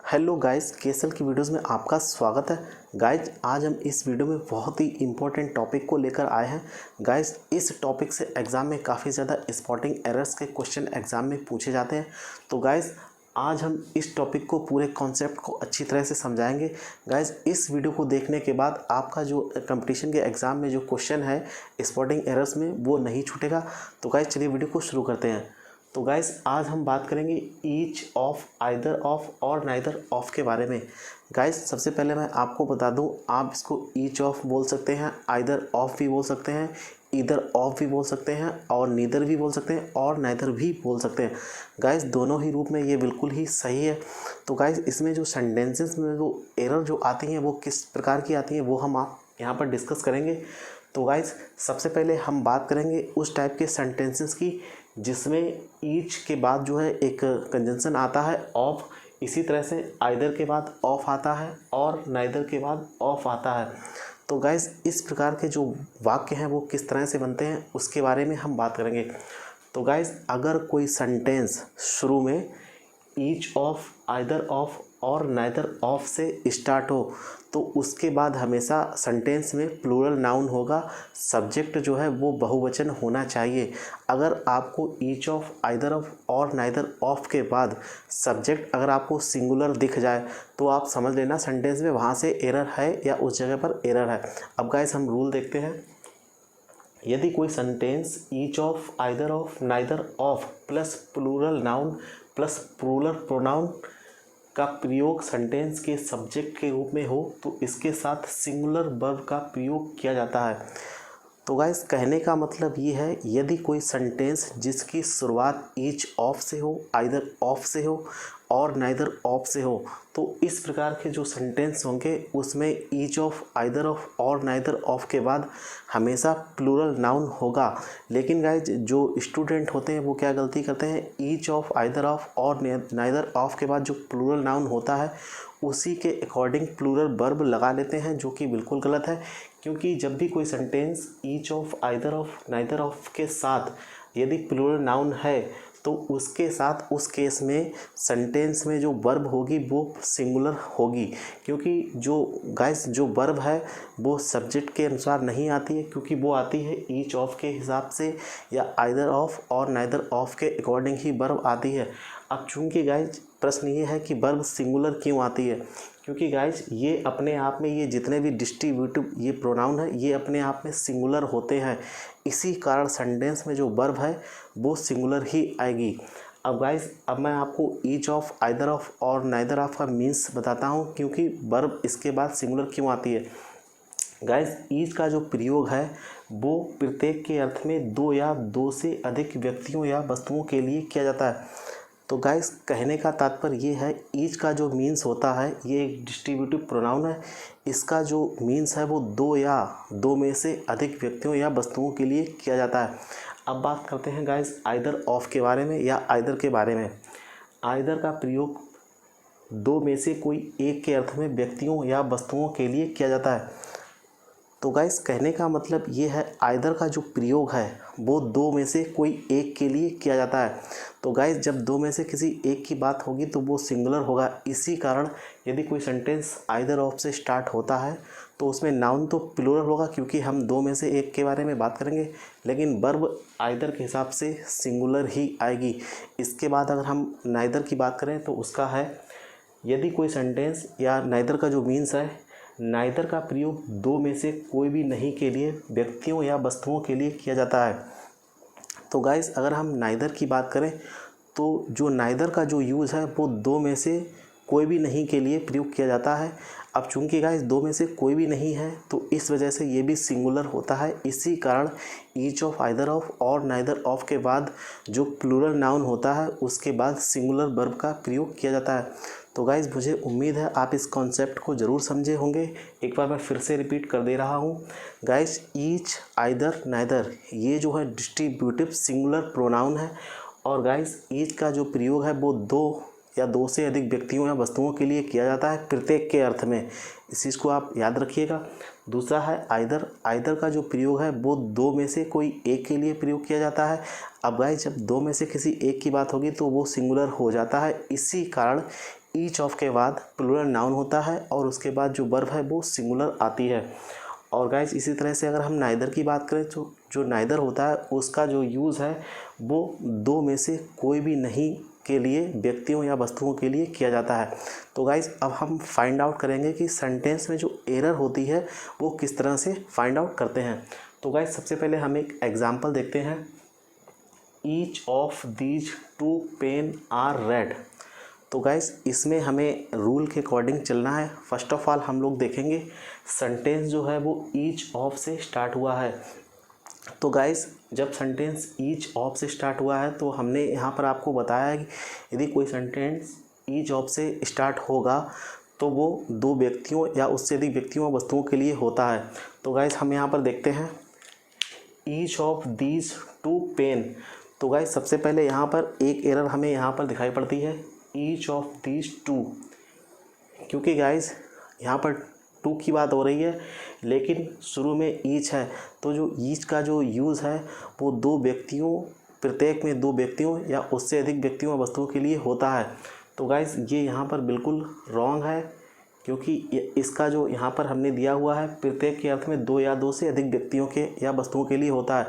Hello guys, केएसएल की videos में आपका स्वागत है। गाइस, आज हम इस वीडियो में बहुत ही इंपॉर्टेंट टॉपिक को लेकर आए हैं। गाइस, इस टॉपिक से एग्ज़ाम में काफ़ी ज़्यादा स्पॉटिंग एरर्स के क्वेश्चन एग्ज़ाम में पूछे जाते हैं। तो गाइस, आज हम इस टॉपिक को पूरे कॉन्सेप्ट को अच्छी तरह से समझाएंगे। गाइस, इस वीडियो को देखने के बाद आपका जो कंपटीशन के एग्ज़ाम में जो क्वेश्चन है स्पॉटिंग एरर्स में वो नहीं छूटेगा। तो गाइस, चलिए वीडियो को शुरू करते हैं। तो गाइस, आज हम बात करेंगे ईच ऑफ, आइदर ऑफ और नाइदर ऑफ के बारे में। गाइस, सबसे पहले मैं आपको बता दूं, आप इसको ईच ऑफ बोल सकते हैं, आइदर ऑफ भी बोल सकते हैं, ईदर ऑफ भी बोल सकते हैं और नीदर भी बोल सकते हैं और नाइदर भी बोल सकते हैं। गाइस, दोनों ही रूप में ये बिल्कुल ही सही है। तो गाइस, इसमें जो सेंटेंसेस में जो एरर जो आती हैं वो किस प्रकार की आती हैं वो हम आप यहाँ पर डिस्कस करेंगे। तो गाइस, सबसे पहले हम बात करेंगे उस टाइप के सेंटेंसेस की जिसमें ईच के बाद जो है एक कंजंक्शन आता है ऑफ, इसी तरह से आइदर के बाद ऑफ आता है और नाइदर के बाद ऑफ आता है। तो गाइस, इस प्रकार के जो वाक्य हैं वो किस तरह से बनते हैं उसके बारे में हम बात करेंगे। तो गाइस, अगर कोई सेंटेंस शुरू में ईच ऑफ, आइदर ऑफ और नाइदर ऑफ से स्टार्ट हो तो उसके बाद हमेशा सेंटेंस में प्लूरल नाउन होगा। सब्जेक्ट जो है वो बहुवचन होना चाहिए। अगर आपको ईच ऑफ, आइदर ऑफ और नाइदर ऑफ के बाद सब्जेक्ट अगर आपको सिंगुलर दिख जाए तो आप समझ लेना सेंटेंस में वहाँ से एरर है या उस जगह पर एरर है। अब गाइस, हम रूल देखते हैं। यदि कोई sentence each of, either of, neither of plus plural noun plus plural pronoun का प्रयोग सेंटेंस के सब्जेक्ट के रूप में हो तो इसके साथ सिंगुलर वर्ब का प्रयोग किया जाता है। तो गाइस, कहने का मतलब ये है, यदि कोई सेंटेंस जिसकी शुरुआत ईच ऑफ से हो, आइदर ऑफ से हो और नाइदर ऑफ से हो तो इस प्रकार के जो सेंटेंस होंगे उसमें ईच ऑफ, आइदर ऑफ और नाइदर ऑफ के बाद हमेशा प्लूरल नाउन होगा। लेकिन गाइस, जो स्टूडेंट होते हैं वो क्या गलती करते हैं, ईच ऑफ, आइदर ऑफ और नाइदर ऑफ के बाद जो प्लूरल नाउन होता है उसी के अकॉर्डिंग प्लूरल वर्ब लगा लेते हैं, जो कि बिल्कुल गलत है। क्योंकि जब भी कोई sentence each of, either of, neither of के साथ यदि प्लूरल नाउन है तो उसके साथ उस केस में सेंटेंस में जो वर्ब होगी वो सिंगुलर होगी। क्योंकि जो गाइस जो वर्ब है वो सब्जेक्ट के अनुसार नहीं आती है, क्योंकि वो आती है ईच ऑफ के हिसाब से या आइदर ऑफ और नाइदर ऑफ के अकॉर्डिंग ही वर्ब आती है। अब चूंकि गाइस प्रश्न ये है कि वर्ब सिंगुलर क्यों आती है, क्योंकि गाइस ये अपने आप में ये जितने भी डिस्ट्रीब्यूटिव ये प्रोनाउन है ये अपने आप में सिंगुलर होते हैं। इसी कारण सेंटेंस में जो वर्ब है वो सिंगुलर ही आएगी। अब गाइस, अब मैं आपको ईच ऑफ, आइदर ऑफ और नाइदर ऑफ का मीन्स बताता हूँ, क्योंकि वर्ब इसके बाद सिंगुलर क्यों आती है। गाइस, ईच का जो प्रयोग है वो प्रत्येक के अर्थ में दो या दो से अधिक व्यक्तियों या वस्तुओं के लिए किया जाता है। तो गाइस, कहने का तात्पर्य ये है, ईच का जो मीन्स होता है ये एक डिस्ट्रीब्यूटिव प्रोनाउन है। इसका जो मीन्स है वो दो या दो में से अधिक व्यक्तियों या वस्तुओं के लिए किया जाता है। अब बात करते हैं गाइस आइदर ऑफ के बारे में या आइदर के बारे में। आइदर का प्रयोग दो में से कोई एक के अर्थ में व्यक्तियों या वस्तुओं के लिए किया जाता है। तो गाइस, कहने का मतलब ये है, आइदर का जो प्रयोग है वो दो में से कोई एक के लिए किया जाता है। तो गाइस, जब दो में से किसी एक की बात होगी तो वो सिंगुलर होगा। इसी कारण यदि कोई सेंटेंस आइदर ऑफ से स्टार्ट होता है तो उसमें नाउन तो प्लूरल होगा, क्योंकि हम दो में से एक के बारे में बात करेंगे, लेकिन वर्ब आइदर के हिसाब से सिंगुलर ही आएगी। इसके बाद अगर हम नाइदर की बात करें तो उसका है, यदि कोई सेंटेंस या नाइदर का जो मीन्स है, नाइदर का प्रयोग दो में से कोई भी नहीं के लिए व्यक्तियों या वस्तुओं के लिए किया जाता है। तो गाइस, अगर हम नाइदर की बात करें तो जो नाइदर का जो यूज़ है वो दो में से कोई भी नहीं के लिए प्रयोग किया जाता है। अब चूंकि गाइस दो में से कोई भी नहीं है तो इस वजह से ये भी सिंगुलर होता है। इसी कारण ईच ऑफ, आइदर ऑफ और नाइदर ऑफ के बाद जो प्लूरल नाउन होता है उसके बाद सिंगुलर वर्ब का प्रयोग किया जाता है। तो गाइस, मुझे उम्मीद है आप इस कॉन्सेप्ट को ज़रूर समझे होंगे। एक बार मैं फिर से रिपीट कर दे रहा हूँ। गाइस, ईच, आइदर, नाइदर ये जो है डिस्ट्रीब्यूटिव सिंगुलर प्रोनाउन है। और गाइस, ईच का जो प्रयोग है वो दो या दो से अधिक व्यक्तियों या वस्तुओं के लिए किया जाता है प्रत्येक के अर्थ में। इस चीज़ को आप याद रखिएगा। दूसरा है आइदर। आइदर का जो प्रयोग है वो दो में से कोई एक के लिए प्रयोग किया जाता है। अब गाइस, जब दो में से किसी एक की बात होगी तो वो सिंगुलर हो जाता है। इसी कारण ईच ऑफ के बाद प्लूरल नाउन होता है और उसके बाद जो वर्ब है वो सिंगुलर आती है। और गाइस इसी तरह से अगर हम नाइदर की बात करें तो जो नाइदर होता है उसका जो यूज़ है वो दो में से कोई भी नहीं के लिए व्यक्तियों या वस्तुओं के लिए किया जाता है। तो गाइस अब हम फाइंड आउट करेंगे कि सेंटेंस में जो एरर होती है वो किस तरह से फाइंड आउट करते हैं। तो गाइस सबसे पहले हम एक एग्जांपल देखते हैं। Each of these two pen are red. तो गाइस इसमें हमें रूल के अकॉर्डिंग चलना है। फर्स्ट ऑफ ऑल हम लोग देखेंगे सेंटेंस जो है वो ईच ऑफ से स्टार्ट हुआ है। तो गाइस जब सेंटेंस ईच ऑफ से स्टार्ट हुआ है तो हमने यहाँ पर आपको बताया है कि यदि कोई सेंटेंस ईच ऑफ से स्टार्ट होगा तो वो दो व्यक्तियों या उससे अधिक व्यक्तियों या वस्तुओं के लिए होता है। तो गाइस हम यहाँ पर देखते हैं each of these two pen. तो गाइस सबसे पहले यहाँ पर एक एरर हमें यहाँ पर दिखाई पड़ती है, ईच ऑफ दीज टू, क्योंकि गाइस यहाँ पर टू की बात हो रही है लेकिन शुरू में ईच है। तो जो ईच का जो यूज़ है वो दो व्यक्तियों, प्रत्येक में दो व्यक्तियों या उससे अधिक व्यक्तियों या वस्तुओं के लिए होता है। तो गाइस ये यहाँ पर बिल्कुल रॉन्ग है, क्योंकि इसका जो यहाँ पर हमने दिया हुआ है प्रत्येक के अर्थ में दो या दो से अधिक व्यक्तियों के या वस्तुओं के लिए होता है।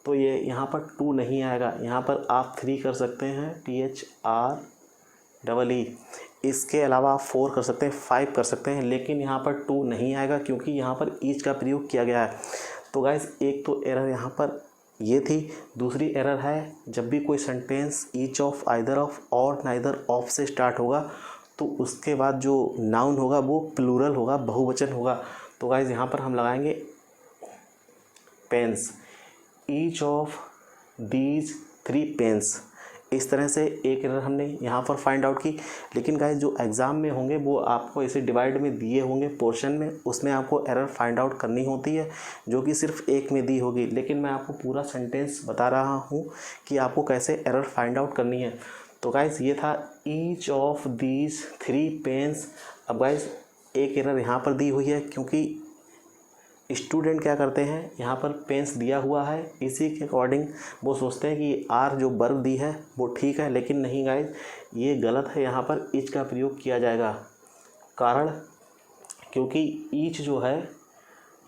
तो ये यहाँ पर टू नहीं आएगा। यहाँ पर आप 3 कर सकते हैं, THREE। इसके अलावा आप 4 कर सकते हैं, 5 कर सकते हैं, लेकिन यहाँ पर 2 नहीं आएगा क्योंकि यहाँ पर ईच का प्रयोग किया गया है। तो गाइस एक तो एरर यहाँ पर ये थी। दूसरी एरर है जब भी कोई sentence each of, either of और नाइदर ऑफ से स्टार्ट होगा तो उसके बाद जो नाउन होगा वो प्लूरल होगा, बहुवचन होगा। तो गाइस यहाँ पर हम लगाएंगे pens, each of these 3 pens. इस तरह से एक एरर हमने यहाँ पर फाइंड आउट की। लेकिन गाइस जो एग्ज़ाम में होंगे वो आपको ऐसे डिवाइड में दिए होंगे पोर्शन में, उसमें आपको एरर फाइंड आउट करनी होती है जो कि सिर्फ एक में दी होगी। लेकिन मैं आपको पूरा सेंटेंस बता रहा हूँ कि आपको कैसे एरर फाइंड आउट करनी है। तो गाइस ये था ईच ऑफ दीज 3 पेन्स। अब गाइस एक एरर यहाँ पर दी हुई है क्योंकि स्टूडेंट क्या करते हैं, यहाँ पर पेन्स दिया हुआ है, इसी के अकॉर्डिंग वो सोचते हैं कि आर जो वर्ब दी है वो ठीक है, लेकिन नहीं गाइस ये गलत है। यहाँ पर ईच का प्रयोग किया जाएगा। कारण क्योंकि ईच जो है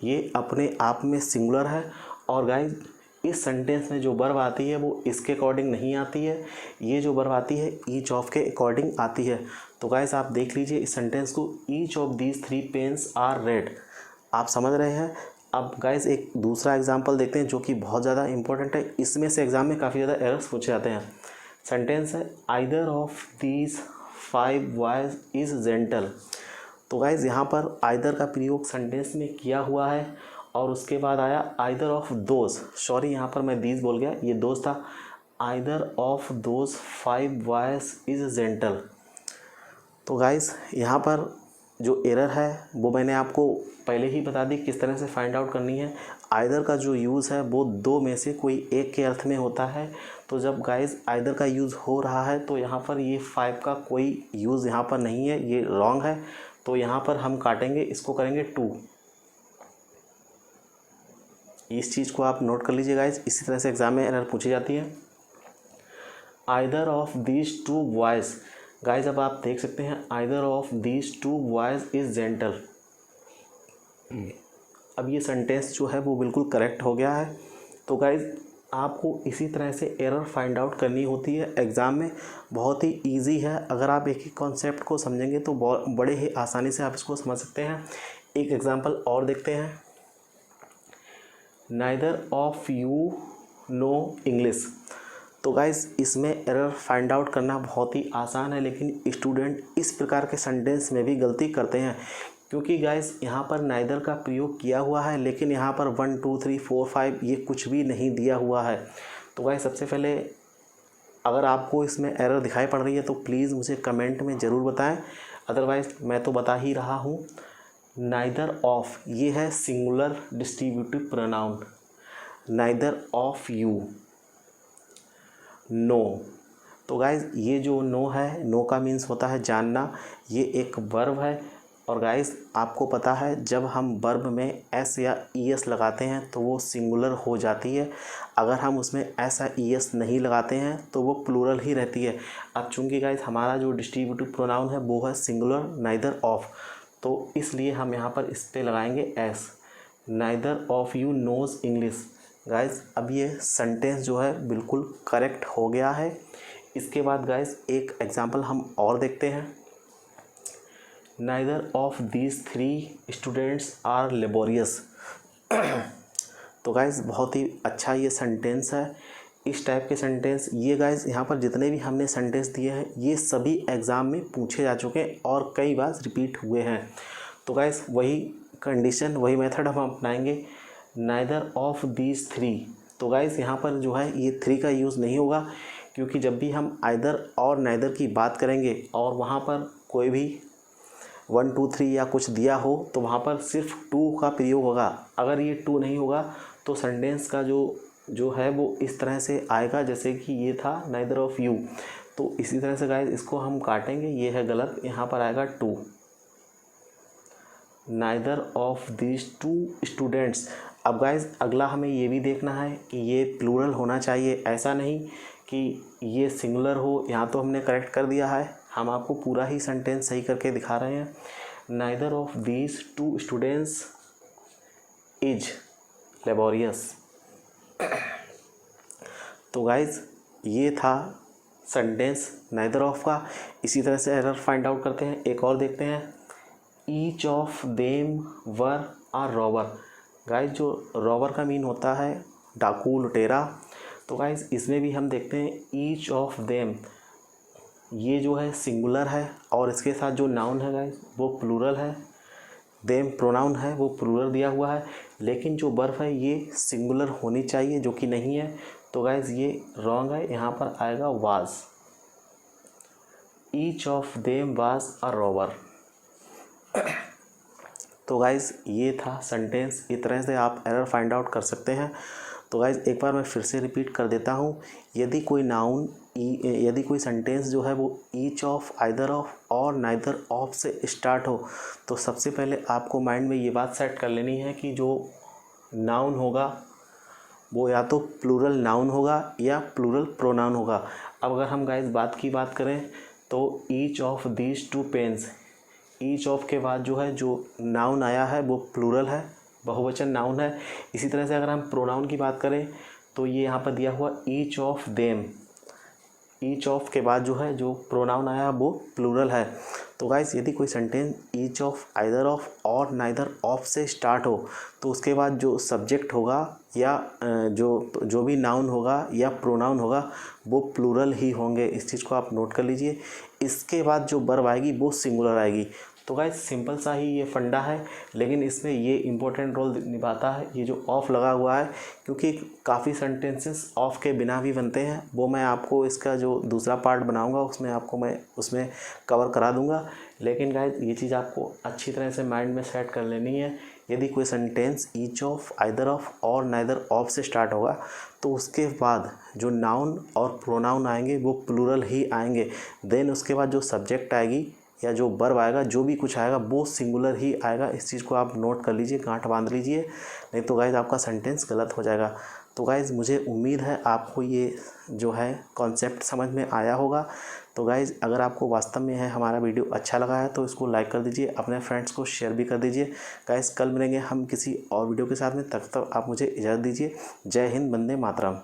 ये अपने आप में सिंगुलर है और गाइस इस सेंटेंस में जो वर्ब आती है वो इसके अकॉर्डिंग नहीं आती है, ये जो वर्ब आती है ईच ऑफ के अकॉर्डिंग आती है। तो गाइस आप देख लीजिए इस सेंटेंस को, each of these 3 pens are red. आप समझ रहे हैं। अब गाइस एक दूसरा एग्जांपल देखते हैं जो कि बहुत ज़्यादा इंपॉर्टेंट है। इसमें से एग्जाम में काफ़ी ज़्यादा एरर्स पूछे जाते हैं। सेंटेंस है either of these 5 boys is gentle. तो गाइस यहाँ पर आइदर का प्रयोग सेंटेंस में किया हुआ है और उसके बाद आया आइदर ऑफ दोज, सॉरी यहाँ पर मैं दीज बोल गया, ये दोज था। Either of those 5 boys is gentle. तो गाइस यहाँ पर जो एरर है वो मैंने आपको पहले ही बता दी किस तरह से फाइंड आउट करनी है। आइदर का जो यूज़ है वो दो में से कोई एक के अर्थ में होता है। तो जब गाइस आइदर का यूज़ हो रहा है तो यहाँ पर ये 5 का कोई यूज़ यहाँ पर नहीं है, ये रॉन्ग है। तो यहाँ पर हम काटेंगे, इसको करेंगे 2। इस चीज़ को आप नोट कर लीजिए गाइस, इसी तरह से एग्जाम में एरर पूछी जाती है। Either of these 2 boys, guys अब आप देख सकते हैं either of these 2 boys is gentle. अब ये सेंटेंस जो है वो बिल्कुल करेक्ट हो गया है। तो गाइज आपको इसी तरह से एरर फाइंड आउट करनी होती है एग्ज़ाम में। बहुत ही इजी है, अगर आप एक ही कॉन्सेप्ट को समझेंगे तो बड़े ही आसानी से आप इसको समझ सकते हैं। एक एग्जांपल और देखते हैं। Neither of you no English. तो गाइस इसमें एरर फाइंड आउट करना बहुत ही आसान है, लेकिन स्टूडेंट इस प्रकार के सेंटेंस में भी गलती करते हैं क्योंकि गाइस यहाँ पर नाइदर का प्रयोग किया हुआ है लेकिन यहाँ पर 1 2 3 4 5 ये कुछ भी नहीं दिया हुआ है। तो गाइस सबसे पहले अगर आपको इसमें एरर दिखाई पड़ रही है तो प्लीज़ मुझे कमेंट में ज़रूर बताएं, अदरवाइज़ मैं तो बता ही रहा हूँ। नाइदर ऑफ ये है singular distributive pronoun, neither of you, know. तो गाइज ये जो नो है, नो का मीन्स होता है जानना, ये एक वर्ब है और गाइस आपको पता है जब हम वर्ब में एस या ई एस लगाते हैं तो वो सिंगुलर हो जाती है, अगर हम उसमें एस या ई एस नहीं लगाते हैं तो वो प्लूरल ही रहती है। अब चूँकि गाइस हमारा जो डिस्ट्रीब्यूटिव प्रोनाउन है वो है सिंगुलर नाइदर ऑफ, तो इसलिए हम यहाँ पर इस पर लगाएंगे S. Neither of you knows English. Guys अब ये सेंटेंस जो है बिल्कुल करेक्ट हो गया है। इसके बाद गाइस एक एग्जांपल हम और देखते हैं। Neither of these 3 students are laborious. तो गाइस बहुत ही अच्छा ये सेंटेंस है। इस टाइप के सेंटेंस ये गाइस यहाँ पर जितने भी हमने सेंटेंस दिए हैं ये सभी एग्ज़ाम में पूछे जा चुके हैं और कई बार रिपीट हुए हैं। तो गाइस वही कंडीशन वही मेथड हम अपनाएंगे। नाइदर ऑफ दीज 3, तो गाइस यहाँ पर जो है ये 3 का यूज़ नहीं होगा, क्योंकि जब भी हम आइदर और नाइदर की बात करेंगे और वहाँ पर कोई भी 1 2 3 या कुछ दिया हो तो वहाँ पर सिर्फ 2 का प्रयोग होगा। अगर ये 2 नहीं होगा तो सेंटेंस का जो है वो इस तरह से आएगा जैसे कि ये था नाइदर ऑफ यू। तो इसी तरह से गाइस इसको हम काटेंगे, ये है गलत, यहाँ पर आएगा 2। Neither of this 2 students. अब गाइस अगला हमें ये भी देखना है कि ये प्लूरल होना चाहिए, ऐसा नहीं कि ये सिंगुलर हो। यहाँ तो हमने करेक्ट कर दिया है, हम आपको पूरा ही सेंटेंस सही करके दिखा रहे हैं। Neither of these 2 students is laborious. तो गाइज ये था सेंटेंस नाइदर ऑफ का। इसी तरह से एरर फाइंड आउट करते हैं, एक और देखते हैं। Each of them were are robber. Guys जो रॉबर का मीन होता है डाकू लुटेरा, तो गाइज इसमें भी हम देखते हैं ईच ऑफ देम, ये जो है सिंगुलर है और इसके साथ जो नाउन है गाइस वो प्लूरल है। देम प्रोनाउन है वो प्लूरल दिया हुआ है, लेकिन जो वर्ब है ये सिंगुलर होनी चाहिए जो कि नहीं है। तो गाइस ये रॉन्ग है, यहाँ पर आएगा was. Each of them was a robber. तो गाइस ये था सेंटेंस, इस तरह से आप एरर फाइंड आउट कर सकते हैं। तो गाइस एक बार मैं फिर से रिपीट कर देता हूँ। यदि कोई सेंटेंस जो है वो ईच ऑफ, आइदर ऑफ और नाइदर ऑफ से स्टार्ट हो तो सबसे पहले आपको माइंड में ये बात सेट कर लेनी है कि जो नाउन होगा वो या तो प्लूरल नाउन होगा या प्लूरल प्रोनाउन होगा। अब अगर हम गाइस बात करें तो each of these 2 pens, each of के बाद जो है जो नाउन आया है वो प्लूरल है, बहुवचन नाउन है। इसी तरह से अगर हम प्रोनाउन की बात करें तो ये यहाँ पर दिया हुआ each of them, each of के बाद जो है जो प्रोनाउन आया वो प्लूरल है। तो गाइस यदि कोई sentence each of, either of और नाइदर ऑफ से स्टार्ट हो तो उसके बाद जो सब्जेक्ट होगा या जो भी नाउन होगा या प्रोनाउन होगा वो प्लूरल ही होंगे। इस चीज़ को आप नोट कर लीजिए। इसके बाद जो वर्ब आएगी वो सिंगुलर आएगी। तो गाइस सिंपल सा ही ये फंडा है, लेकिन इसमें ये इम्पोर्टेंट रोल निभाता है ये जो ऑफ लगा हुआ है, क्योंकि काफ़ी सेंटेंसेस ऑफ के बिना भी बनते हैं। वो मैं आपको इसका जो दूसरा पार्ट बनाऊंगा मैं उसमें कवर करा दूंगा। लेकिन गाइस ये चीज़ आपको अच्छी तरह से माइंड में सेट कर लेनी है। यदि कोई sentence each of, either of और नाइदर ऑफ से स्टार्ट होगा तो उसके बाद जो नाउन और प्रोनाउन आएंगे वो प्लूरल ही आएंगे। देन उसके बाद जो सब्जेक्ट आएगी या जो वर्ब आएगा, जो भी कुछ आएगा वो सिंगुलर ही आएगा। इस चीज़ को आप नोट कर लीजिए, गांठ बांध लीजिए, नहीं तो गाइज़ आपका सेंटेंस गलत हो जाएगा। तो गाइज़ मुझे उम्मीद है आपको ये जो है कॉन्सेप्ट समझ में आया होगा। तो गाइज़ अगर आपको वास्तव में है हमारा वीडियो अच्छा लगा है तो इसको लाइक कर दीजिए, अपने फ्रेंड्स को शेयर भी कर दीजिए। गाइज़ कल मिलेंगे हम किसी और वीडियो के साथ में, तब तक आप मुझे इजाज़त दीजिए। जय हिंद, वंदे मातरम।